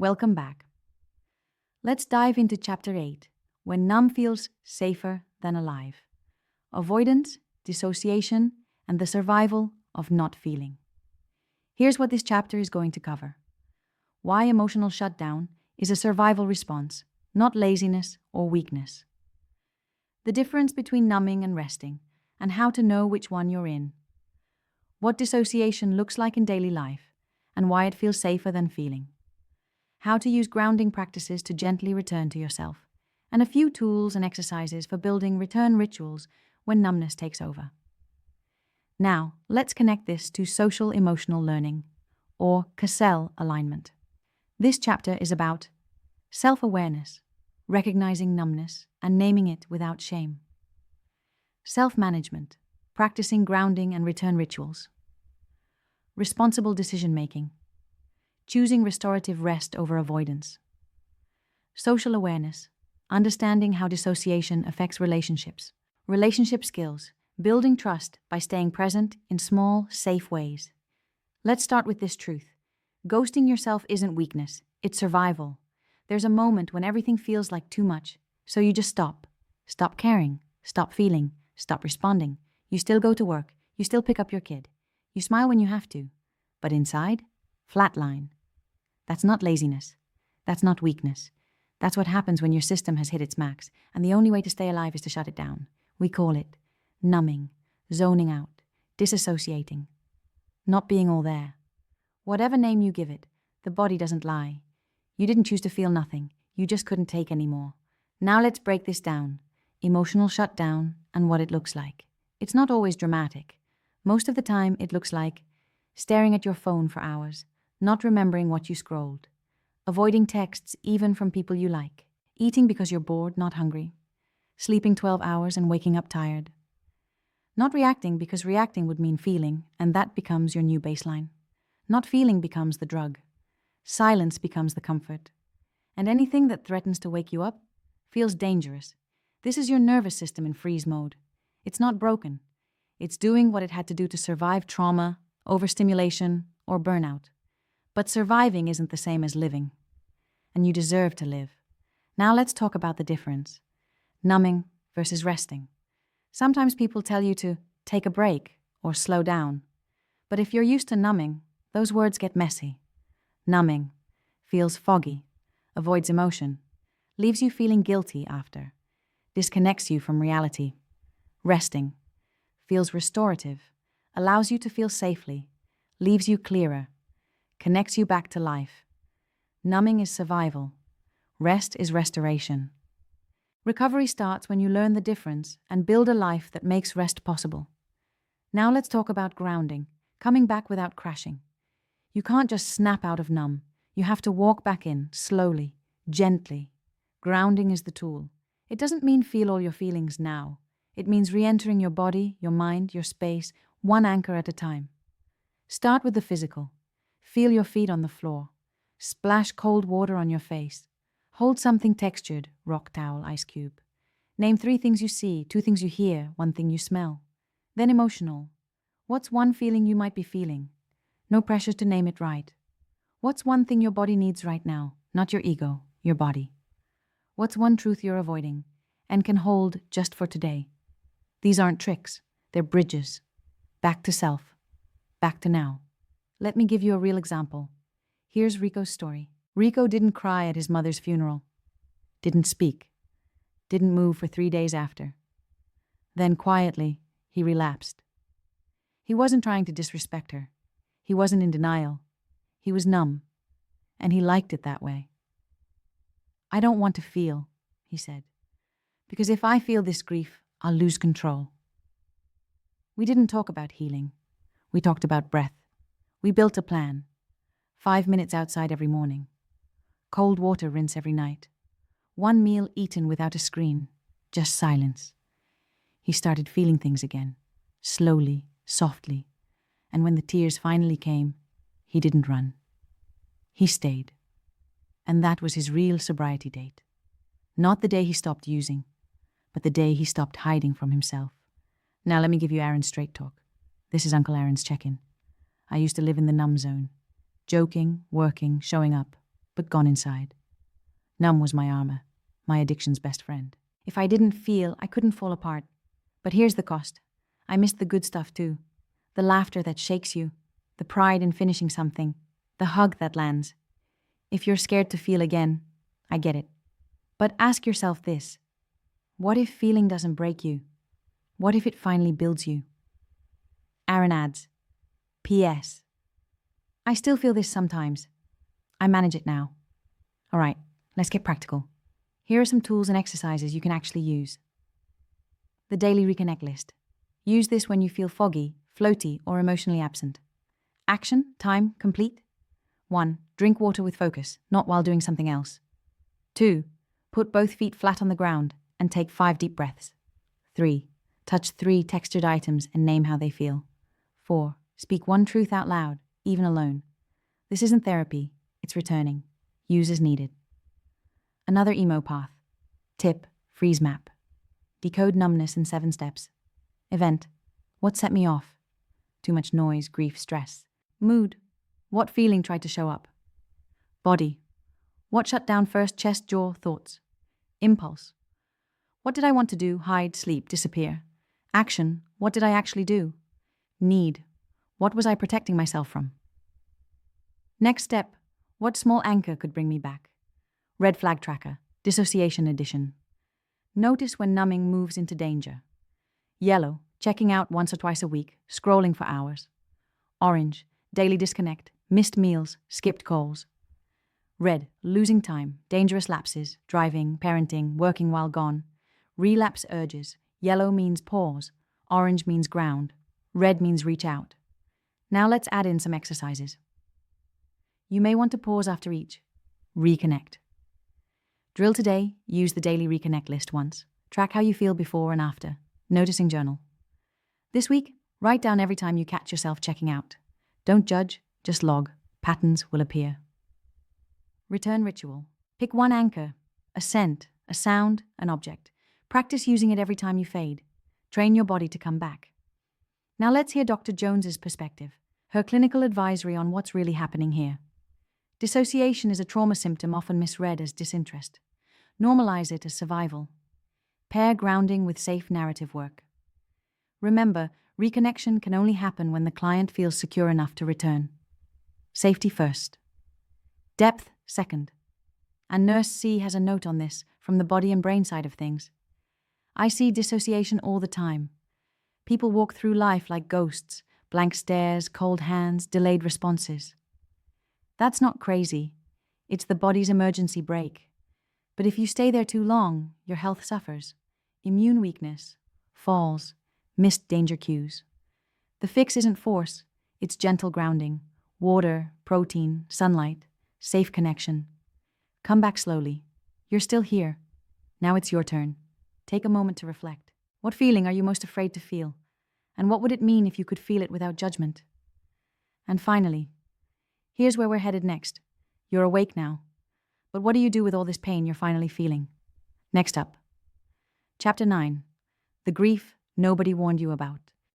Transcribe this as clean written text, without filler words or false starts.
Welcome back. Let's dive into Chapter 8, when numb feels safer than alive. Avoidance, dissociation, and the survival of not feeling. Here's what this chapter is going to cover. Why emotional shutdown is a survival response, not laziness or weakness. The difference between numbing and resting, and how to know which one you're in. What dissociation looks like in daily life, and why it feels safer than feeling. How to use grounding practices to gently return to yourself, and a few tools and exercises for building return rituals when numbness takes over. Now, let's connect this to social emotional learning, or Cassell alignment. This chapter is about self-awareness, recognizing numbness and naming it without shame. Self-management, practicing grounding and return rituals. Responsible decision-making, choosing restorative rest over avoidance. Social awareness, understanding how dissociation affects relationships. Relationship skills, building trust by staying present in small, safe ways. Let's start with this truth. Ghosting yourself isn't weakness, it's survival. There's a moment when everything feels like too much, so you just stop. Stop caring, stop feeling, stop responding. You still go to work, you still pick up your kid. You smile when you have to, but inside, flatline. That's not laziness. That's not weakness. That's what happens when your system has hit its max, and the only way to stay alive is to shut it down. We call it numbing, zoning out, disassociating, not being all there. Whatever name you give it, the body doesn't lie. You didn't choose to feel nothing. You just couldn't take any more. Now let's break this down. Emotional shutdown and what it looks like. It's not always dramatic. Most of the time, it looks like staring at your phone for hours, not remembering what you scrolled, avoiding texts even from people you like, eating because you're bored, not hungry, sleeping 12 hours and waking up tired, not reacting because reacting would mean feeling, and that becomes your new baseline. Not feeling becomes the drug. Silence becomes the comfort. And anything that threatens to wake you up feels dangerous. This is your nervous system in freeze mode. It's not broken. It's doing what it had to do to survive trauma, overstimulation, or burnout. But surviving isn't the same as living. And you deserve to live. Now let's talk about the difference. Numbing versus resting. Sometimes people tell you to take a break or slow down. But if you're used to numbing, those words get messy. Numbing feels foggy, avoids emotion, leaves you feeling guilty after, disconnects you from reality. Resting feels restorative, allows you to feel safely, leaves you clearer, connects you back to life. Numbing is survival. Rest is restoration. Recovery starts when you learn the difference and build a life that makes rest possible. Now let's talk about grounding, coming back without crashing. You can't just snap out of numb. You have to walk back in, slowly, gently. Grounding is the tool. It doesn't mean feel all your feelings now. It means re-entering your body, your mind, your space, one anchor at a time. Start with the physical. Feel your feet on the floor. Splash cold water on your face. Hold something textured, rock towel, ice cube. Name 3 things you see, 2 things you hear, 1 thing you smell. Then emotional. What's one feeling you might be feeling? No pressure to name it right. What's one thing your body needs right now? Not your ego, your body. What's one truth you're avoiding and can hold just for today? These aren't tricks, they're bridges. Back to self, back to now. Let me give you a real example. Here's Rico's story. Rico didn't cry at his mother's funeral, didn't speak, didn't move for 3 days after. Then quietly, he relapsed. He wasn't trying to disrespect her. He wasn't in denial. He was numb, and he liked it that way. I don't want to feel, he said, because if I feel this grief, I'll lose control. We didn't talk about healing. We talked about breath. We built a plan. 5 minutes outside every morning. Cold water rinse every night. 1 meal eaten without a screen. Just silence. He started feeling things again, slowly, softly. And when the tears finally came, he didn't run. He stayed. And that was his real sobriety date. Not the day he stopped using, but the day he stopped hiding from himself. Now let me give you Aaron's straight talk. This is Uncle Aaron's check-in. I used to live in the numb zone. Joking, working, showing up. but gone inside. Numb was my armor, my addiction's best friend. If I didn't feel, I couldn't fall apart. But here's the cost. I missed the good stuff too. The laughter that shakes you, the pride in finishing something, the hug that lands. If you're scared to feel again, I get it. But ask yourself this. What if feeling doesn't break you? What if it finally builds you? Aaron adds, P.S. I still feel this sometimes. I manage it now. All right, let's get practical. Here are some tools and exercises you can actually use. The daily reconnect list. Use this when you feel foggy, floaty, or emotionally absent. Action, time, complete. 1. Drink water with focus, not while doing something else. 2. Put both feet flat on the ground and take 5 deep breaths. 3. Touch 3 textured items and name how they feel. 4. Speak one truth out loud, even alone. This isn't therapy, it's returning. Use as needed. Another emo path. Tip, freeze map. Decode numbness in 7 steps. Event, what set me off? Too much noise, grief, stress. Mood, what feeling tried to show up? Body, what shut down first, chest, jaw, thoughts? Impulse, what did I want to do, hide, sleep, disappear? Action, what did I actually do? Need, what was I protecting myself from? Next step, what small anchor could bring me back? Red flag tracker, dissociation edition. Notice when numbing moves into danger. Yellow, checking out once or twice a week, scrolling for hours. Orange, daily disconnect, missed meals, skipped calls. Red, losing time, dangerous lapses, driving, parenting, working while gone. Relapse urges. Yellow means pause. Orange means ground. Red means reach out. Now let's add in some exercises. You may want to pause after each. Reconnect. Drill today, use the daily reconnect list once. Track how you feel before and after. Noticing journal. This week, write down every time you catch yourself checking out. Don't judge, just log. Patterns will appear. Return ritual. Pick one anchor, a scent, a sound, an object. Practice using it every time you fade. Train your body to come back. Now let's hear Dr. Jones's perspective, her clinical advisory on what's really happening here. Dissociation is a trauma symptom often misread as disinterest. Normalize it as survival. Pair grounding with safe narrative work. Remember, reconnection can only happen when the client feels secure enough to return. Safety first. Depth second. And Nurse C has a note on this from the body and brain side of things. I see dissociation all the time. People walk through life like ghosts, blank stares, cold hands, delayed responses. That's not crazy. It's the body's emergency brake. But if you stay there too long, your health suffers. Immune weakness, falls, missed danger cues. The fix isn't force, it's gentle grounding. Water, protein, sunlight, safe connection. Come back slowly. You're still here. Now it's your turn. Take a moment to reflect. What feeling are you most afraid to feel? And what would it mean if you could feel it without judgment? And finally, here's where we're headed next. You're awake now. But what do you do with all this pain you're finally feeling? Next up. Chapter 9. The grief nobody warned you about.